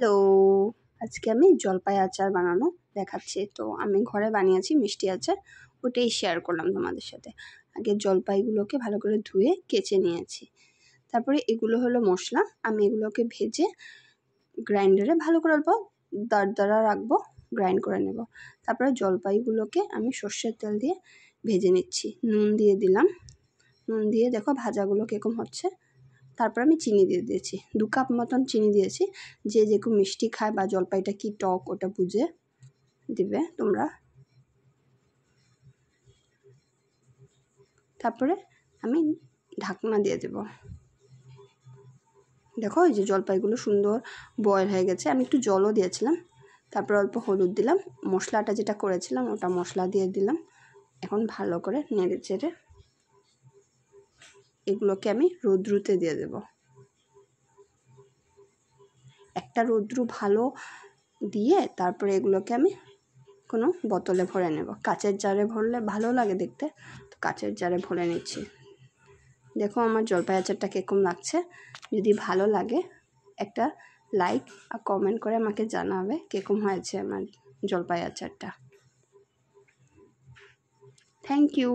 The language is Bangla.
হ্যালো, আজকে আমি জলপাই আচার বানানো দেখাচ্ছি। তো আমি ঘরে বানিয়েছি মিষ্টি আচার, ওটাই শেয়ার করলাম তোমাদের সাথে। আগে জলপাইগুলোকে ভালো করে ধুয়ে কেচে নিয়েছি। তারপরে এগুলো হলো মশলা, আমি এগুলোকে ভেজে গ্রাইন্ডারে ভালো করে অল্প দাঁড়া রাখবো, গ্রাইন্ড করে নেব। তারপরে জলপাইগুলোকে আমি সর্ষের তেল দিয়ে ভেজে নিচ্ছি, নুন দিয়ে দিলাম। নুন দিয়ে দেখো ভাজাগুলো কীরকম হচ্ছে। তারপর আমি চিনি দিয়ে দিয়েছি, 2 কাপ মতন চিনি দিয়েছি। যে যেরকম মিষ্টি খায় বা জলপাইটা কি টক ওটা বুঝে দিবে তোমরা। তারপরে আমি ঢাকনা দিয়ে দেব। দেখো এই যে জলপাইগুলো সুন্দর বয়েল হয়ে গেছে। আমি একটু জলও দিয়েছিলাম। তারপর অল্প হলুদ দিলাম, মশলাটা যেটা করেছিলাম ওটা মশলা দিয়ে দিলাম। এখন ভালো করে নেড়ে চেড়ে এগুলোকে আমি রৌদ্রুতে দিয়ে দেব। একটা রৌদ্রু ভালো দিয়ে তারপরে এগুলোকে আমি কোনো বোতলে ভরে নেব। কাচের জারে ভরলে ভালো লাগে দেখতে, তো কাচের জারে ভরে নিচ্ছি। দেখো আমার জলপাই আচারটা কীরকম লাগছে। যদি ভালো লাগে একটা লাইক আর কমেন্ট করে আমাকে জানাবে কীরকম হয়েছে আমার জলপাই আচারটা। Thank you.